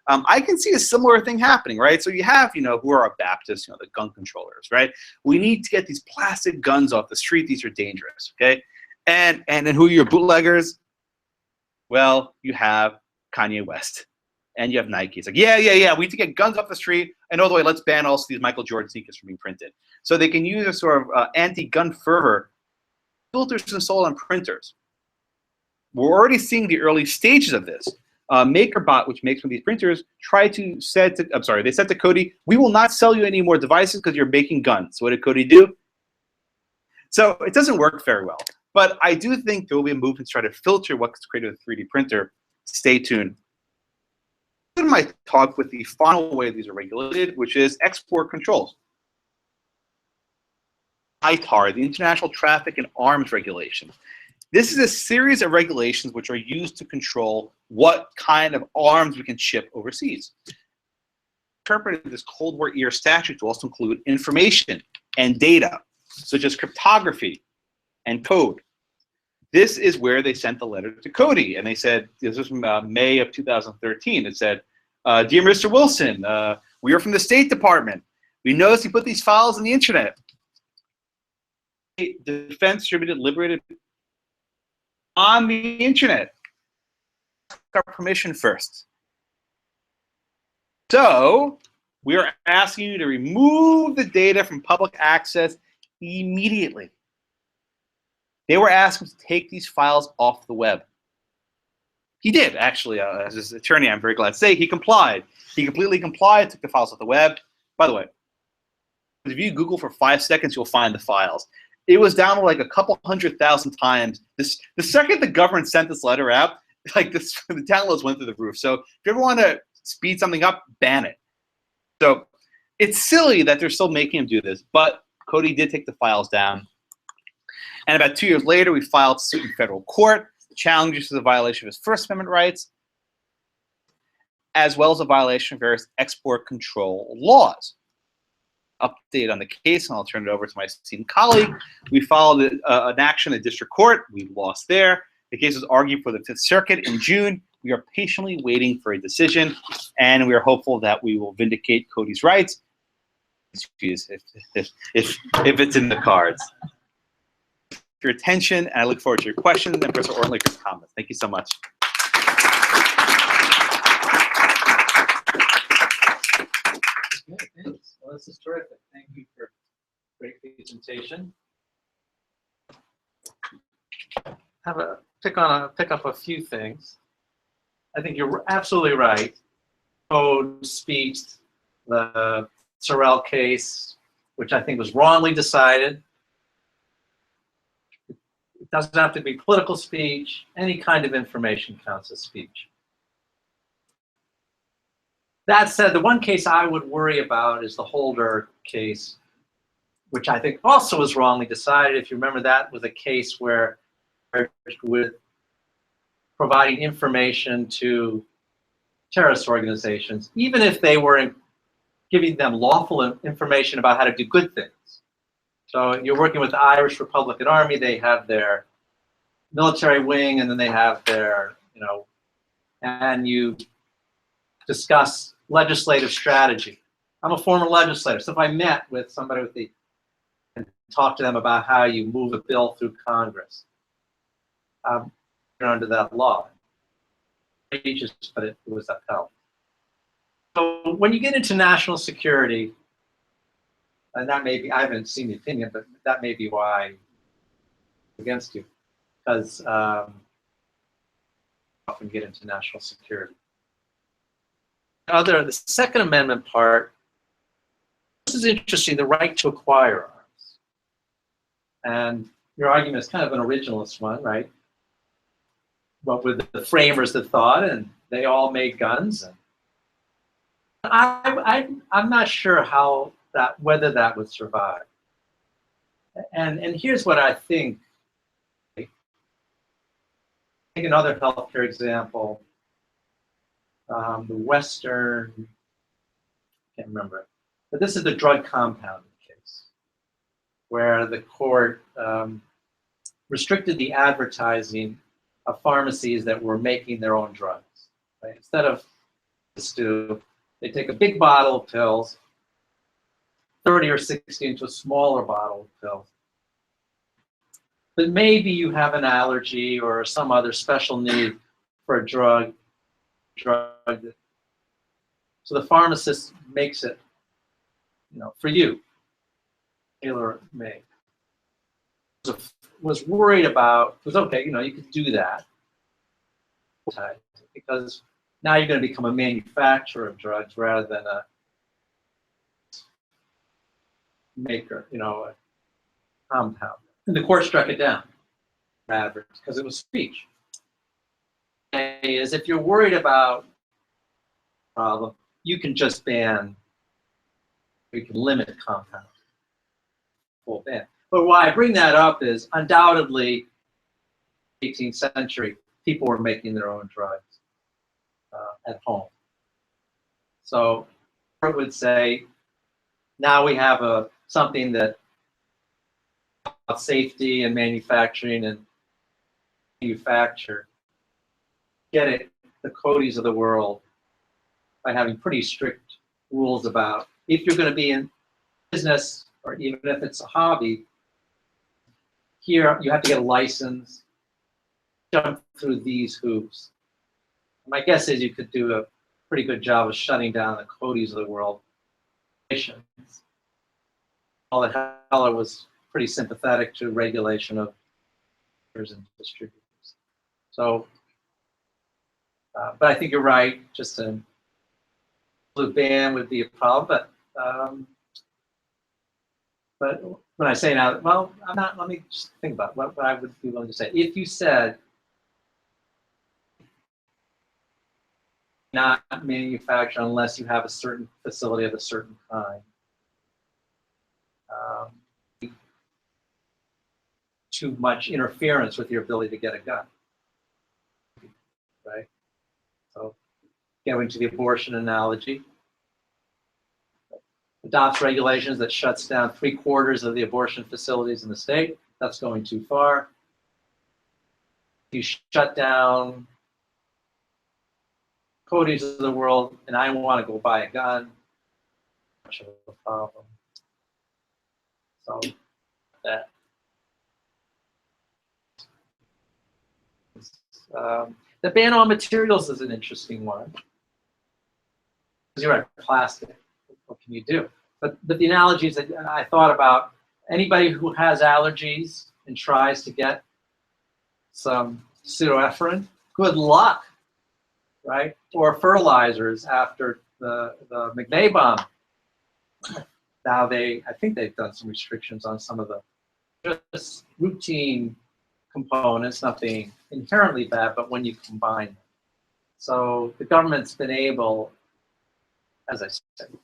I can see a similar thing happening, right? So you have, who are Baptists, the gun controllers, right? We need to get these plastic guns off the street. These are dangerous, okay? And then who are your bootleggers? Well, you have Kanye West, and you have Nike. It's like, yeah, we need to get guns off the street, and by the way, let's ban also these Michael Jordan sneakers from being printed. So they can use a sort of anti-gun fervor filters installed on printers. We're already seeing the early stages of this. MakerBot, which makes one of these printers, they said to Cody, we will not sell you any more devices because you're making guns. So what did Cody do? So it doesn't work very well. But I do think there will be a movement to try to filter what's created with a 3D printer. Stay tuned. In my talk with the final way these are regulated, which is export controls. ITAR, the International Traffic in Arms Regulation. This is a series of regulations which are used to control what kind of arms we can ship overseas. Interpreted this Cold War era statute to also include information and data, such as cryptography and code. This is where they sent the letter to Cody, and they said, this was from May of 2013. It said, dear Mr. Wilson, we are from the State Department. We noticed you put these files on the internet. Defense distributed Liberator on the internet. Our permission first. So we are asking you to remove the data from public access immediately. They were asking to take these files off the web. He did, actually. As his attorney, I'm very glad to say, he complied. He completely complied, took the files off the web. By the way, if you Google for 5 seconds, you'll find the files. It was downloaded like a couple 100,000 times. The second the government sent this letter out, the downloads went through the roof. So if you ever want to speed something up, ban it. So it's silly that they're still making him do this, but Cody did take the files down. And about 2 years later, we filed suit in federal court challenges to the violation of his First Amendment rights, as well as a violation of various export control laws. Update on the case, and I'll turn it over to my esteemed colleague. We followed an action in district court. We lost there. The case was argued for the Fifth Circuit in June. We are patiently waiting for a decision, and we are hopeful that we will vindicate Cody's rights if it's in the cards. For your attention, and I look forward to your questions and Professor Ortlicher's comments. Thank you so much. Okay, thanks. Well, this is terrific. Thank you for a great presentation. Pick up a few things. I think you're absolutely right. Code speaks the Sorrell case, which I think was wrongly decided. It doesn't have to be political speech. Any kind of information counts as speech. That said, the one case I would worry about is the Holder case, which I think also was wrongly decided. If you remember, that was a case where with providing information to terrorist organizations, even if they were giving them lawful information about how to do good things. So you're working with the Irish Republican Army. They have their military wing, and then they have their, and you discuss legislative strategy. I'm a former legislator, so if I met with somebody and talk to them about how you move a bill through Congress, under that law. But it was upheld. So when you get into national security, and that may be, I haven't seen the opinion, but that may be why I'm against you, because often get into national security. The Second Amendment part, this is interesting, the right to acquire arms. And your argument is kind of an originalist one, right? What were the framers that thought, and they all made guns. And I'm not sure whether that would survive. And here's what I think. Take another healthcare example. The Western, I can't remember it, but this is the drug compounding case, where the court restricted the advertising of pharmacies that were making their own drugs. Right? Instead of they take a big bottle of pills, 30 or 60 into a smaller bottle of pills. But maybe you have an allergy or some other special need for a drug. So the pharmacist makes it, for you, tailor-made. Was worried about, was okay, you could do that, because now you're going to become a manufacturer of drugs rather than a maker, a compound. And the court struck it down, because it was speech. Is if you're worried about the problem, you can just ban, you can limit compound, full ban. But why I bring that up is undoubtedly, 18th century, people were making their own drugs at home. So I would say now we have something that about safety and manufacturing and manufacture. Get it, the Codys of the world, by having pretty strict rules about if you're going to be in business, or even if it's a hobby, here you have to get a license, jump through these hoops. My guess is you could do a pretty good job of shutting down the Codys of the world. All that Heller was pretty sympathetic to regulation of and distributors. So, but I think you're right. Just a blue ban would be a problem. But when I say now, well, I'm not. Let me just think about what I would be willing to say. If you said not manufacture unless you have a certain facility of a certain kind. Too much interference with your ability to get a gun. right? So going to the abortion analogy, adopts regulations that shuts down 3/4 of the abortion facilities in the state. That's going too far. You shut down Cody's of the world, and I want to go buy a gun. Much of a problem. So that. The ban on materials is an interesting one. Because you're right, plastic. What can you do? But the analogies that I thought about, anybody who has allergies and tries to get some pseudoephedrine, good luck, right? Or fertilizers after the McKinney bomb. Now I think they've done some restrictions on some of the just routine components, nothing inherently bad, but when you combine them. So the government's been able, as I said,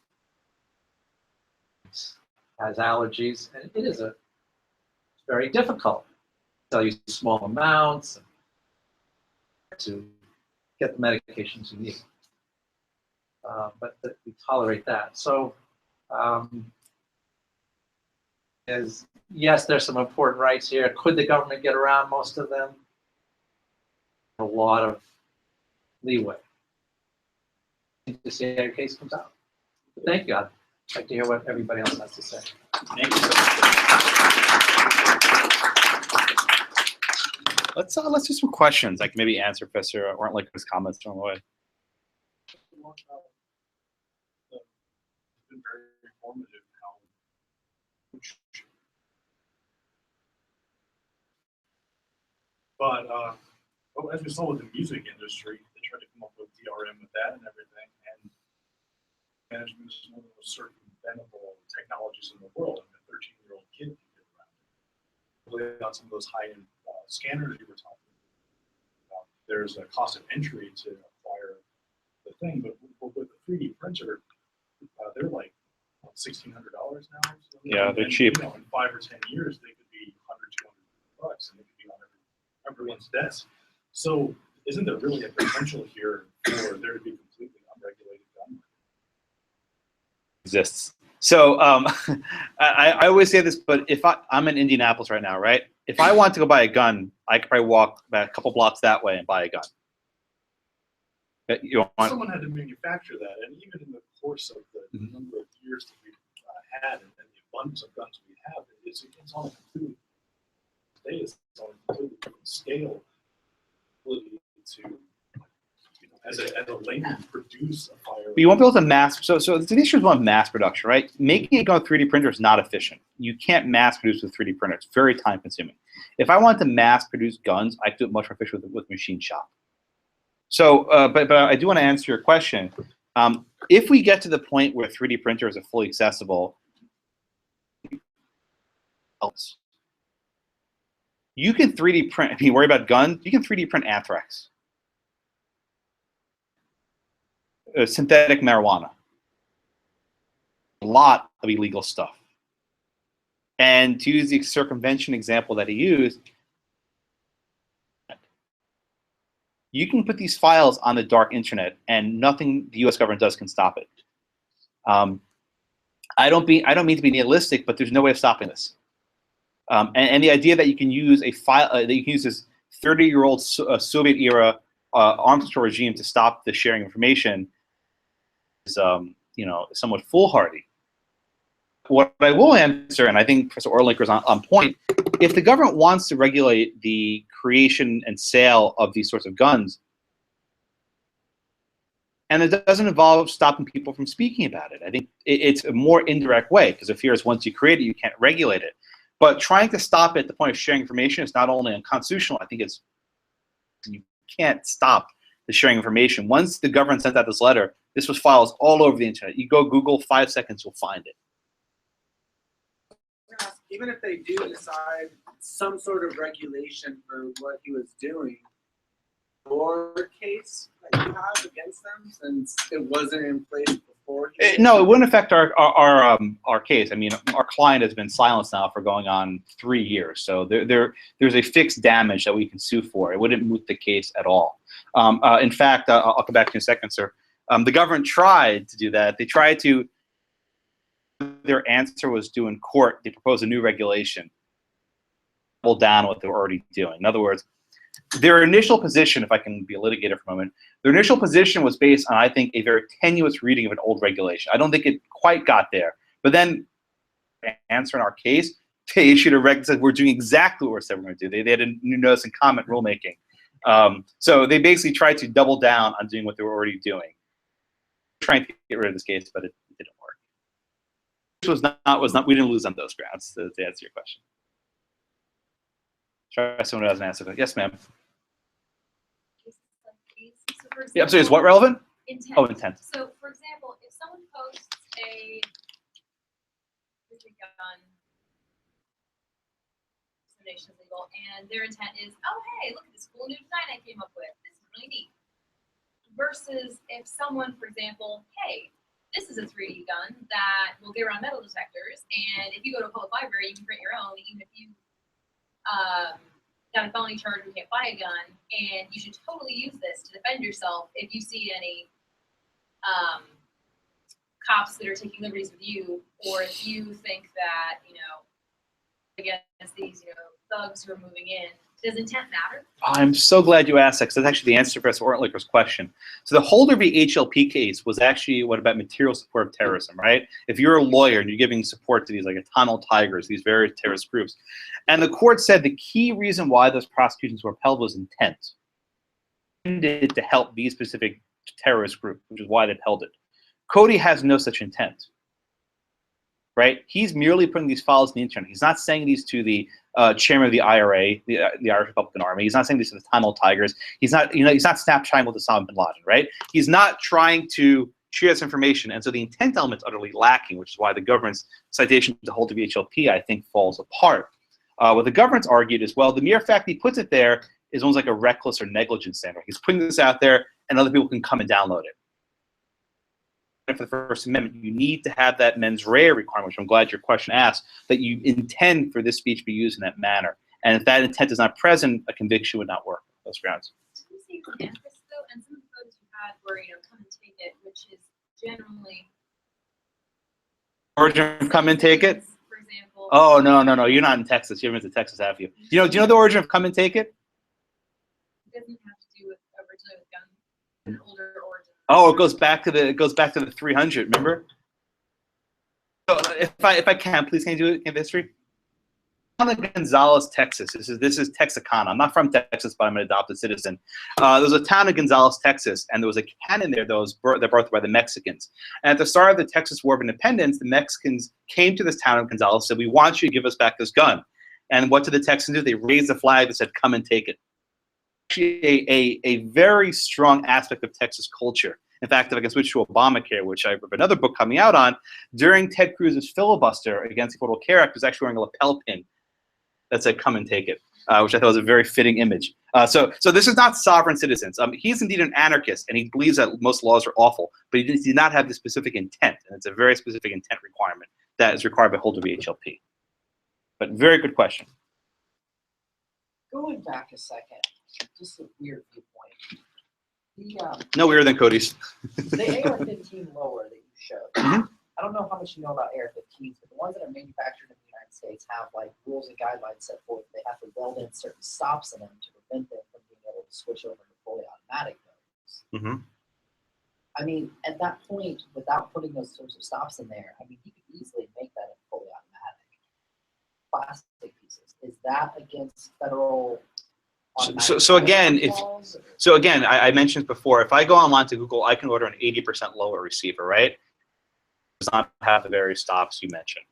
has allergies, and it is it's very difficult to tell you small amounts to get the medications you need. But we tolerate that. So yes, there's some important rights here. Could the government get around most of them? A lot of leeway. To see how your case comes out. Thank you. I'd like to hear what everybody else has to say. Thank you. Let's do some questions. I can maybe answer Professor Orntlicher's comments along the way. It's been very informative how but as we saw with the music industry, they tried to come up with DRM with that and everything, and management is one of the most circumventable technologies in the world, and a 13-year-old kid can get around it. Really on some of those high-end scanners you were talking about, there's a cost of entry to acquire the thing, but with the 3D printer, they're like $1,600 now. So Yeah, they're cheap. You know, in 5 or 10 years, they could be $100, $200, and they could be on everyone's desk. So isn't there really a potential here for there to be completely unregulated gun market? Exists. So I always say this, but if I'm in Indianapolis right now, right? If I want to go buy a gun, I could probably walk about a couple blocks that way and buy a gun. Someone had to manufacture that, and even in the course of the number of years that we've had and the abundance of guns we have, it's on a completely it's on a completely different scale. Ability to, as a layman, produce a firearm. But you won't be able to mass. So the issue is one of mass production, right? Making a gun with 3D printer is not efficient. You can't mass produce with 3D printer. It's very time consuming. If I wanted to mass produce guns, I could do it much more efficiently with machine shop. So, but I do want to answer your question. If we get to the point where 3D printers are fully accessible, you can 3D print. If you worry about guns, you can 3D print anthrax, synthetic marijuana, a lot of illegal stuff. And to use the circumvention example that he used, you can put these files on the dark internet, and nothing the U.S. government does can stop it. I don't mean to be nihilistic, but there's no way of stopping this. And the idea that you can use a file, that you can use this 30-year-old Soviet-era arms control regime to stop the sharing of information is, somewhat foolhardy. What I will answer, and I think Professor Orntlicher is on point, if the government wants to regulate the creation and sale of these sorts of guns, and it doesn't involve stopping people from speaking about it. I think it's a more indirect way, because the fear is once you create it, you can't regulate it. But trying to stop it at the point of sharing information is not only unconstitutional, I think you can't stop the sharing information. Once the government sent out this letter, this was files all over the internet. You go Google, 5 seconds, you'll find it. Even if they do decide some sort of regulation for what he was doing, your case that you have against them, since it wasn't in place before? No, it wouldn't affect our case. I mean, our client has been silenced now for going on 3 years, so there's a fixed damage that we can sue for. It wouldn't moot the case at all. In fact, I'll come back to you in a second, sir. The government tried to do that. They tried to. Their answer was due in court. They proposed a new regulation. Double down on what they were already doing. In other words, their initial position, if I can be a litigator for a moment, their initial position was based on, I think, a very tenuous reading of an old regulation. I don't think it quite got there. But then, answer in our case, they issued a reg that said we're doing exactly what we said we're going to do. They had a new notice and comment rulemaking. So they basically tried to double down on doing what they were already doing. Trying to get rid of this case, but it didn't work. We didn't lose on those grounds, to answer your question. Try someone who has an answer. Yes, ma'am. Yeah, I'm sorry, is what relevant? Intent. Oh, intent. So, for example, if someone posts a gun, discrimination is legal, and their intent is, oh, hey, look at this cool new design I came up with. This is really neat. Versus if someone, for example, hey, this is a 3D gun that will get around metal detectors, and if you go to a public library, you can print your own, even if you got a felony charge and can't buy a gun, and you should totally use this to defend yourself if you see any cops that are taking liberties with you, or if you think that, against these, thugs who are moving in. Does intent matter? I'm so glad you asked that, because that's actually the answer to Professor Ortlicher's question. So the Holder v. HLP case was actually what about material support of terrorism, right? If you're a lawyer and you're giving support to these like Tunnel Tigers, these various terrorist groups, and the court said the key reason why those prosecutions were upheld was intent. Intended to help these specific terrorist group, which is why they upheld it. Cody has no such intent, right? He's merely putting these files in the internet. He's not saying these to the chairman of the IRA, the Irish Republican Army. He's not saying this to the Tunnel Tigers. He's not, he's not Snapchatting with Osama bin Laden, right? He's not trying to share this information, and so the intent element's utterly lacking, which is why the government's citation to Holder v. HLP, I think, falls apart. What the government's argued is, well, the mere fact he puts it there is almost like a reckless or negligent standard. He's putting this out there, and other people can come and download it. For the First Amendment, you need to have that mens rea requirement, which I'm glad your question asked, that you intend for this speech to be used in that manner. And if that intent is not present, a conviction would not work on those grounds. Did you say campus though? And some of the photos you had were, come and take it, which is generally. Origin, come and take it? For example. Oh, no. You're not in Texas. You haven't been to Texas, have you? Do you know the origin of come and take it? It doesn't have to do with originally with guns. An older origin. Oh, it goes back to the 300. Remember? So if I can, please, can you do it in history? I'm in Gonzales, Texas. This is Texarkana. I'm not from Texas, but I'm an adopted citizen. There was a town in Gonzales, Texas, and there was a cannon there that was birthed by the Mexicans. And at the start of the Texas War of Independence, the Mexicans came to this town of Gonzales and said, "We want you to give us back this gun." And what did the Texans do? They raised the flag that said, "Come and take it." Actually, a very strong aspect of Texas culture. In fact, if I can switch to Obamacare, which I have another book coming out on, during Ted Cruz's filibuster against the Affordable Care Act, he was actually wearing a lapel pin that said, "Come and take it," which I thought was a very fitting image. So this is not sovereign citizens. He's indeed an anarchist, and he believes that most laws are awful, but he did not have the specific intent, and it's a very specific intent requirement that is required by Holder v. HLP. But very good question. Going back a second, just a weird viewpoint. No weirder than Cody's. The AR-15 lower that you showed. Mhm. I don't know how much you know about AR-15s, but the ones that are manufactured in the United States have like rules and guidelines set forth. They have to weld in certain stops in them to prevent them from being able to switch over to fully automatic modes. Mm-hmm. I mean, at that point, without putting those sorts of stops in there, I mean, you could easily make that a fully automatic plastic pieces. Is that against federal? So again, I mentioned before, if I go online to Google, I can order an 80% lower receiver, right? It does not have the various stops you mentioned.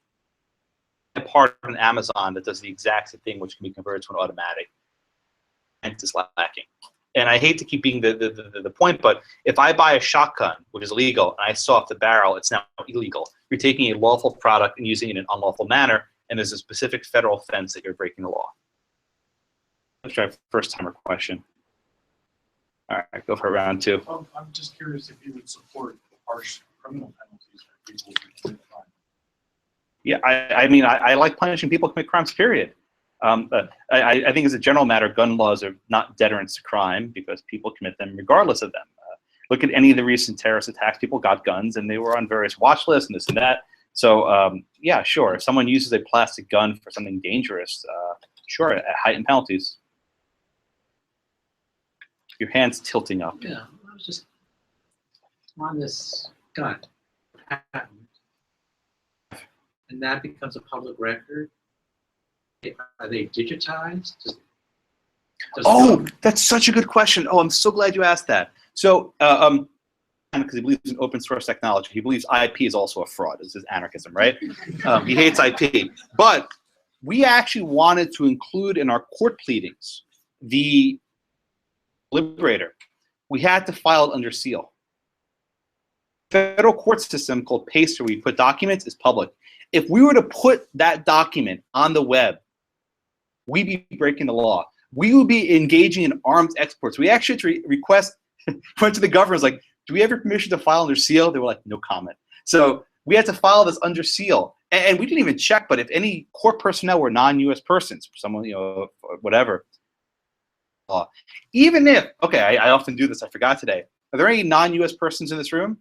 I'm part of an Amazon that does the exact same thing, which can be converted to an automatic, and it's lacking. And I hate to keep being the point, but if I buy a shotgun, which is legal, and I saw off the barrel, it's now illegal. You're taking a lawful product and using it in an unlawful manner, and there's a specific federal offense that you're breaking the law. Let's try first-timer question. All right, go for round two. I'm just curious if you would support harsh criminal penalties for people who commit crime. Yeah, I mean, I like punishing people who commit crimes, period. I think as a general matter, gun laws are not deterrents to crime because people commit them regardless of them. Look at any of the recent terrorist attacks. People got guns and they were on various watch lists and this and that. So yeah, sure. If someone uses a plastic gun for something dangerous, sure, at heightened penalties. Your hand's tilting up. Yeah, I was just on this gun patent, and that becomes a public record. Are they digitized? Oh, that's such a good question. Oh, I'm so glad you asked that. So, because he believes in open source technology, he believes IP is also a fraud. This is anarchism, right? He hates IP. But we actually wanted to include in our court pleadings the Liberator. We had to file it under seal. Federal court system called PACE, where we put documents, is public. If we were to put that document on the web, we'd be breaking the law. We would be engaging in arms exports. We actually request, went to the government, was like, do we have your permission to file under seal? They were like, no comment. So we had to file this under seal. And we didn't even check, but if any court personnel were non-U.S. persons, someone, whatever, even if, okay, I often do this, I forgot today. Are there any non-U.S. persons in this room?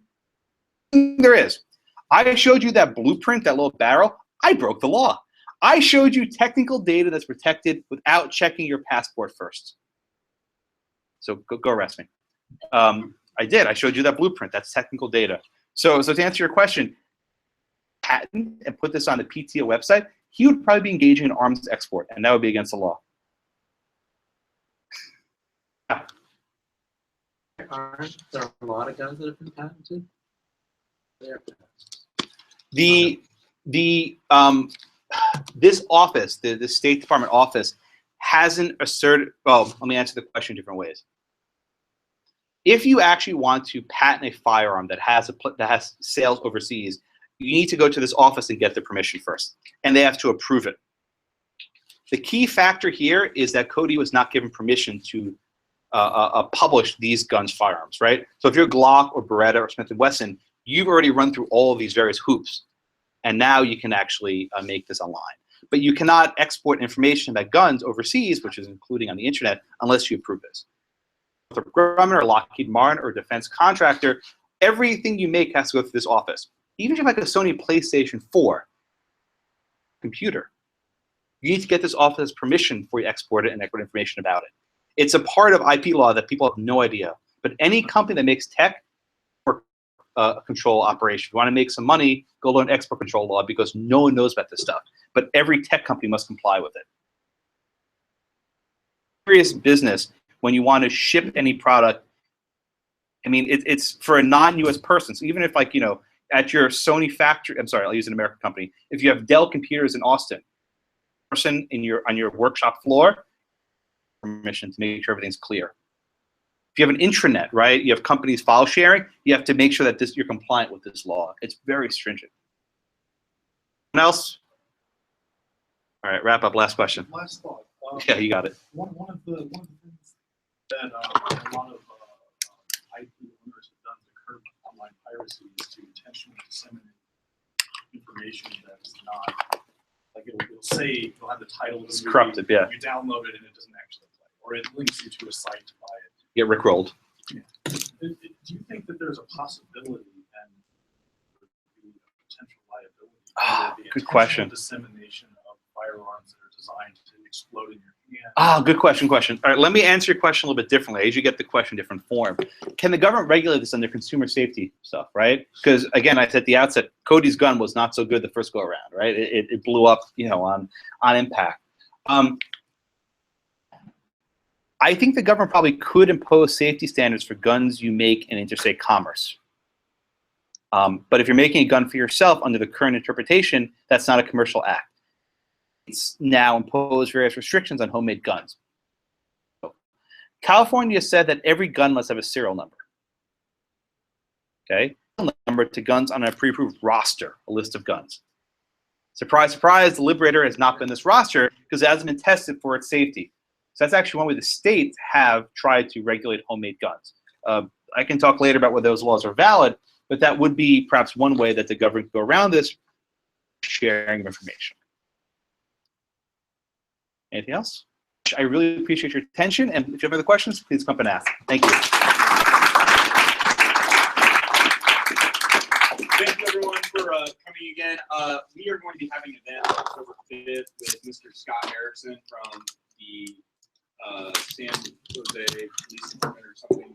There is. I showed you that blueprint, that little barrel. I broke the law. I showed you technical data that's protected without checking your passport first. So go arrest me. I did. I showed you that blueprint. That's technical data. So to answer your question, patent and put this on the PTO website, he would probably be engaging in arms export, and that would be against the law. Aren't there a lot of guns that have been patented? This office, the State Department office, hasn't asserted. Well, let me answer the question in different ways. If you actually want to patent a firearm that has sales overseas, you need to go to this office and get the permission first, and they have to approve it. The key factor here is that Cody was not given permission to publish these guns, firearms, right? So if you're Glock or Beretta or Smith & Wesson, you've already run through all of these various hoops, and now you can actually make this online. But you cannot export information about guns overseas, which is including on the internet, unless you approve this. With a Grumman or Lockheed Martin or a defense contractor, everything you make has to go through this office. Even if you have like a Sony PlayStation 4 computer, you need to get this office's permission before you export it and export information about it. It's a part of IP law that people have no idea. But any company that makes tech or control operation, if you want to make some money, go learn export control law because no one knows about this stuff. But every tech company must comply with it. Serious business, when you want to ship any product, I mean, it's for a non-US person. So even if, like, at your Sony factory, I'm sorry, I'll use an American company. If you have Dell computers in Austin, person on your workshop floor, permission to make sure everything's clear. If you have an intranet, right, you have companies file sharing, you have to make sure that you're compliant with this law. It's very stringent. Anyone else? All right, wrap up. Last question. Last thought. Yeah, you got it. One of the things that a lot of IP owners have done to curb online piracy is to intentionally disseminate information that is not, like it'll say, it'll have the title of the It's movie, corrupted, yeah. you download it and it doesn't actually play, or it links you to a site to buy it. Get rickrolled. Do you think that there's a possibility and potential liability for the Good question. dissemination of firearms that are designed to explode in your hand? Good question. All right, let me answer your question a little bit differently. I usually get the question in different form. Can the government regulate this under consumer safety stuff, right? Because, again, I said at the outset, Cody's gun was not so good the first go-around, right? It blew up, on impact. I think the government probably could impose safety standards for guns you make in interstate commerce. But if you're making a gun for yourself under the current interpretation, that's not a commercial act. It's now imposed various restrictions on homemade guns. California said that every gun must have a serial number. Okay? Number to guns on a pre-approved roster, a list of guns. Surprise, surprise, the Liberator has not been this roster because it hasn't been tested for its safety. So that's actually one way the states have tried to regulate homemade guns. I can talk later about whether those laws are valid, but that would be perhaps one way that the government could go around this, sharing of information. Anything else? I really appreciate your attention, and if you have other questions, please come up and ask. Thank you. Thank you, everyone, for coming again. We are going to be having an event on October 5th with Mr. Scott Harrison from the San Jose Police Department or something.